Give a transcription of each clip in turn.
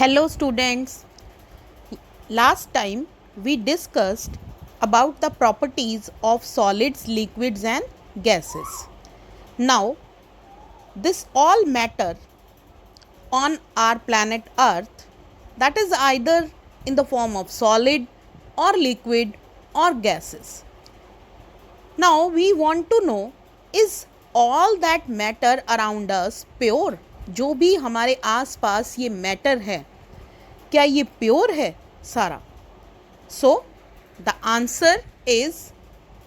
Hello students. Last time we discussed about the properties of solids, liquids and gases. Now this all matter on our planet Earth, that is either in the form of solid or liquid or gases. Now we want to know, is all that matter around us pure? जो भी हमारे आस पास ये matter है, क्या ये pure है सारा? So the answer is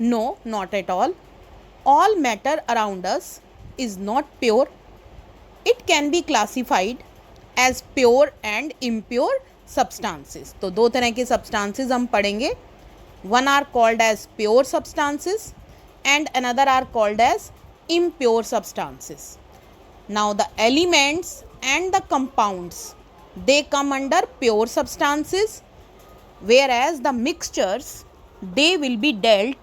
no, not at all. All matter around us is not pure. It can be classified as pure and impure substances. तो दो तरह के substances हम पढ़ेंगे. One are called as pure substances and another are called as impure substances. Now the elements and the compounds, they come under pure substances, whereas the mixtures, they will be dealt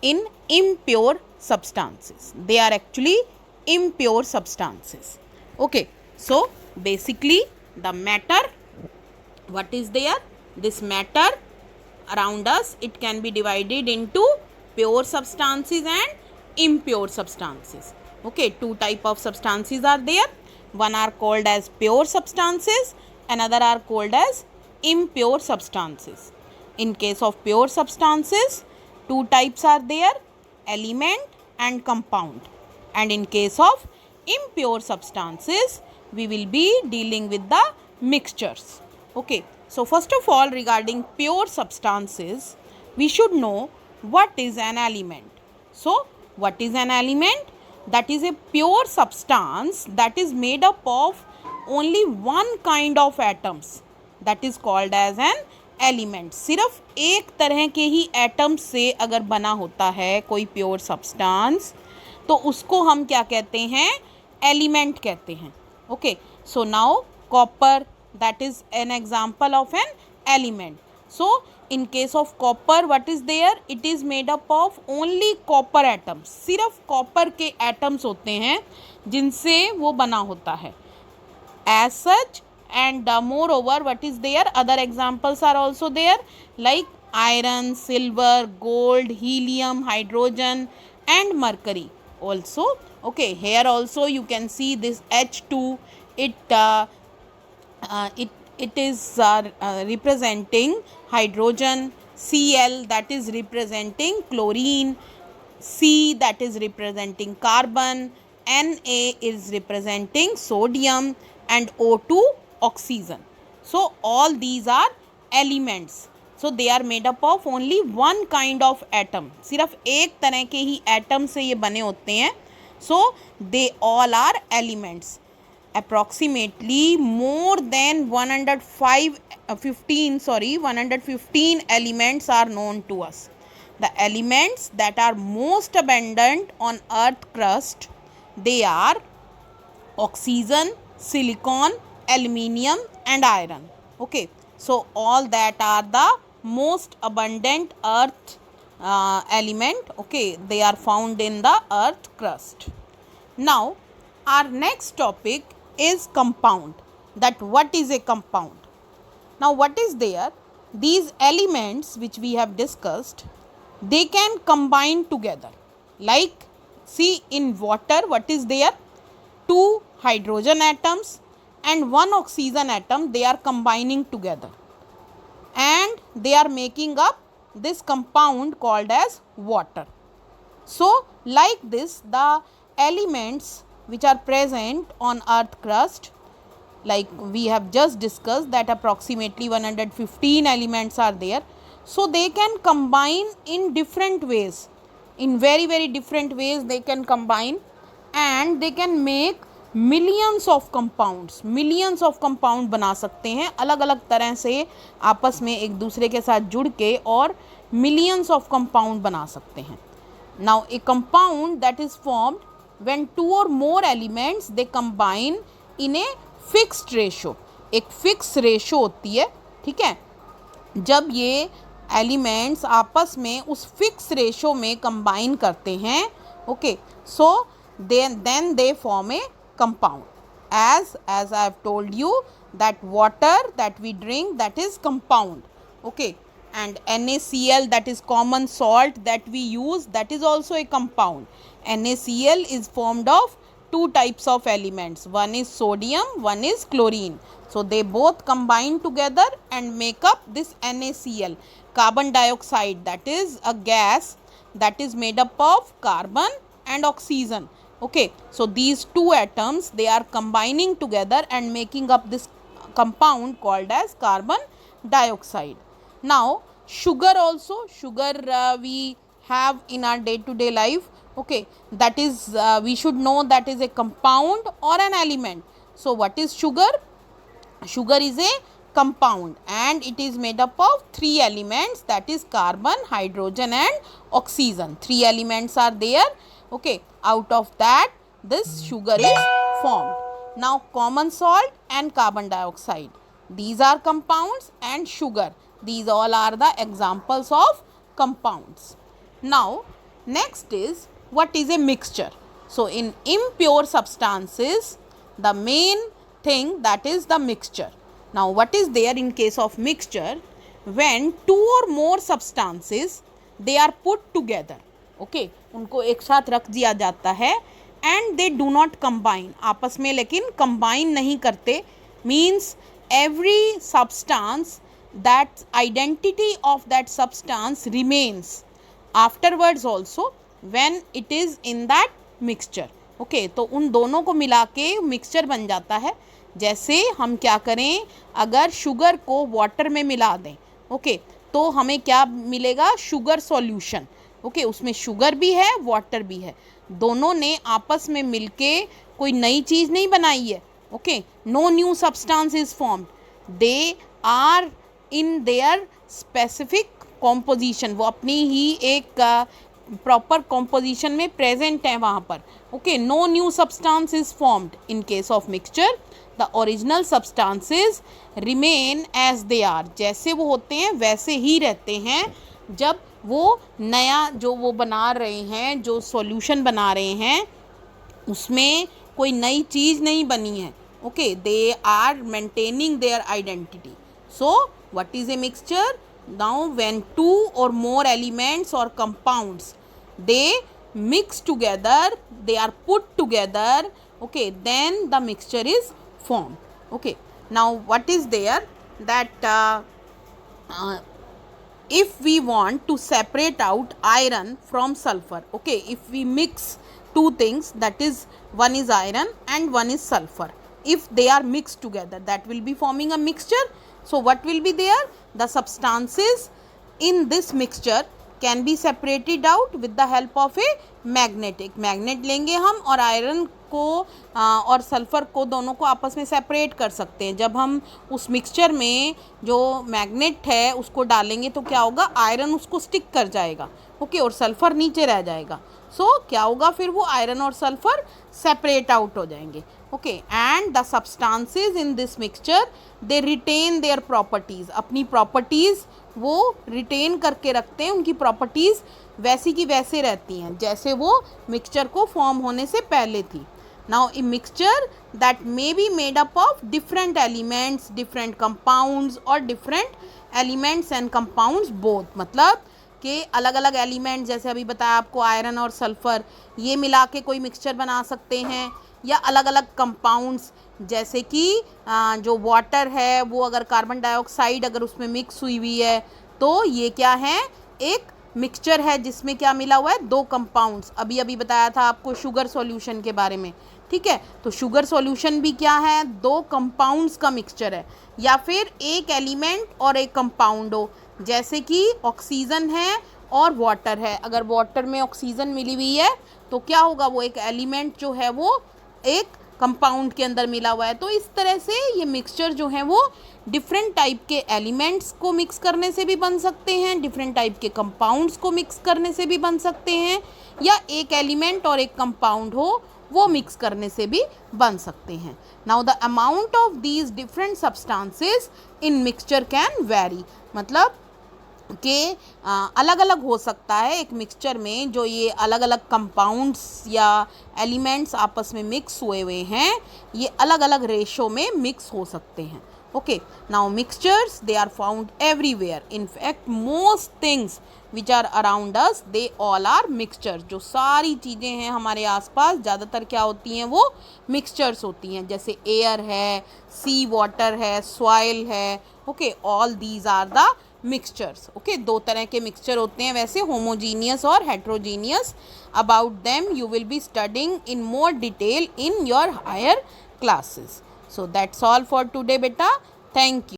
in impure substances. They are actually impure substances. Okay, so basically the matter, what is there? This matter around us, it can be divided into pure substances and impure substances. Okay, two type of substances are there. One are called as pure substances, another are called as impure substances. In case of pure substances, two types are there, element and compound. And in case of impure substances, we will be dealing with the mixtures. Okay, so first of all, regarding pure substances, we should know what is an element. So what is an element? That is a pure substance that is made up of only one kind of atoms. That is called as an element. सिर्फ एक तरह के ही atoms से अगर बना होता है कोई प्योर सब्सटेंस, तो उसको हम क्या कहते हैं? एलिमेंट कहते हैं. Okay, so now copper, that is an example of an element. So in case of copper, what is there? It is made up of only copper atoms. सिर्फ कॉपर के एटम्स होते हैं जिनसे वो बना होता है. As such, and moreover, what is there? Other examples are also there, like iron, silver, gold, helium, hydrogen and mercury also. Okay, here also you can see this H2, it is representing hydrogen, Cl that is representing chlorine, C that is representing carbon, Na is representing sodium and O2 oxygen. So all these are elements. So they are made up of only one kind of atom. सिर्फ एक तरह के ही atom से ये बने होते हैं. So they all are elements. Approximately more than 115 elements are known to us. The elements that are most abundant on earth crust, they are oxygen, silicon, aluminium and iron. Okay, so all that are the most abundant earth element. Okay, they are found in the earth crust. Now our next topic is compound. That what is a compound? Now what is there? These elements which we have discussed, they can combine together. Like, see, in water, what is there? Two hydrogen atoms and one oxygen atom, they are combining together and they are making up this compound called as water. So like this, the elements which are present on earth crust, like we have just discussed that approximately 115 elements are there. So they can combine in different ways, in very different ways they can combine, and they can make millions of compounds बना सकते हैं अलग अलग तरह से, आपस में एक दूसरे के साथ जुड़ के, और millions of compound बना सकते हैं. Now a compound that is formed when two or more elements they combine in a fixed ratio. एक fixed ratio होती है, ठीक है. जब ये एलिमेंट्स आपस में उस फिक्स रेशो में कंबाइन करते हैं, okay, so then they form a compound. As I have told you that water that we drink, that is compound. Okay, and NaCl, that is common salt that we use, that is also a compound. NaCl is formed of two types of elements, one is sodium, one is chlorine. So they both combine together and make up this NaCl. Carbon dioxide, that is a gas that is made up of carbon and oxygen. Okay, so these two atoms, they are combining together and making up this compound called as carbon dioxide. Now sugar also, we have in our day to day life. Okay, that is we should know that is a compound or an element. So what is sugar? Sugar is a compound and it is made up of three elements, that is carbon, hydrogen and oxygen. Three elements are there. Okay, out of that this sugar is formed. Now common salt and carbon dioxide, these are compounds, and sugar, these all are the examples of compounds. Now next is, what is a mixture? So in impure substances, the main thing, that is the mixture. Now what is there in case of mixture? When two or more substances, they are put together. Okay, उनको एक साथ रख दिया जाता है and they do not combine, आपस में लेकिन combine नहीं करते, means every substance, that identity of that substance remains afterwards also when it is in that mixture. Okay, तो उन दोनों को मिला के मिक्सचर बन जाता है. जैसे हम क्या करें, अगर शुगर को वाटर में मिला दें, ओके, तो हमें क्या मिलेगा? Sugar solution. ओके, उसमें शुगर भी है, वाटर भी है, दोनों ने आपस में मिलके कोई नई चीज़ नहीं बनाई है. Okay, no new substance is formed, they are in their specific composition, वो अपनी ही एक प्रॉपर कॉम्पोजिशन में प्रेजेंट है वहाँ पर. Okay, no new substance is formed. In case of mixture the original substances remain as they are, जैसे वो होते हैं वैसे ही रहते हैं. जब वो नया जो वो बना रहे हैं, जो सॉल्यूशन बना रहे हैं, उसमें कोई नई चीज़ नहीं बनी है. Okay, they are maintaining their identity. So what is a mixture? Now when two or more elements or compounds, they mix together, they are put together, okay, then the mixture is formed. Okay, now what is there, that if we want to separate out iron from sulfur, okay, if we mix two things, that is one is iron and one is sulfur, if they are mixed together, that will be forming a mixture. So what will be there? The substances in this mixture can be separated out with the help of a magnetic. magnet लेंगे हम और iron को और sulphur को दोनों को आपस में सेपरेट कर सकते हैं. जब हम उस मिक्सचर में जो मैग्नेट है उसको डालेंगे तो क्या होगा? आयरन उसको स्टिक कर जाएगा. ओके, और सल्फर नीचे रह जाएगा. सो क्या होगा फिर? वो आयरन और सल्फर सेपरेट आउट हो जाएंगे. Okay, and the substances in this mixture, they retain their properties, अपनी प्रॉपर्टीज़ वो रिटेन करके रखते हैं, उनकी प्रॉपर्टीज़ वैसी की वैसे रहती हैं जैसे वो मिक्सचर को फॉर्म होने से पहले थी. Now a mixture that may be made up of different elements, different compounds और different elements and compounds both, मतलब कि अलग अलग एलिमेंट, जैसे अभी बताया आपको आयरन और सल्फर, ये मिला के कोई मिक्सचर बना सकते हैं, या अलग अलग कंपाउंड्स जैसे कि जो वाटर है वो अगर कार्बन डाइऑक्साइड अगर उसमें मिक्स हुई हुई है तो ये क्या है? एक मिक्सचर है जिसमें क्या मिला हुआ है? दो कंपाउंड्स. अभी अभी बताया था आपको शुगर सॉल्यूशन के बारे में. ठीक है, तो शुगर सॉल्यूशन भी क्या है? दो कंपाउंड्स का मिक्सचर है. या फिर एक एलिमेंट और एक कंपाउंड हो, जैसे कि ऑक्सीजन है और वाटर है. अगर वाटर में ऑक्सीजन मिली हुई है तो क्या होगा? वो एक एलिमेंट जो है वो एक कंपाउंड के अंदर मिला हुआ है. तो इस तरह से ये मिक्सचर जो है वो डिफरेंट टाइप के एलिमेंट्स को मिक्स करने से भी बन सकते हैं, डिफरेंट टाइप के कंपाउंड्स को मिक्स करने से भी बन सकते हैं, या एक एलिमेंट और एक कंपाउंड हो वो मिक्स करने से भी बन सकते हैं. Now the amount of these different substances in mixture can very, मतलब के अलग अलग हो सकता है एक मिक्सचर में, जो ये अलग अलग कंपाउंड्स या एलिमेंट्स आपस में मिक्स हुए हुए हैं, ये अलग अलग रेशो में मिक्स हो सकते हैं. Okay, now mixtures they are found everywhere. In fact most things which are around us they all are mixtures. जो सारी चीज़ें हैं हमारे आसपास ज़्यादातर क्या होती हैं, वो मिक्सचर्स होती हैं. जैसे एयर है, सी वाटर है, सॉइल है. Okay, all these are the mixtures. Okay, दो तरह के मिक्सचर होते हैं वैसे, होमोजीनियस और heterogeneous. About them you will be studying in more detail in your higher classes. So that's all for today beta. Thank you.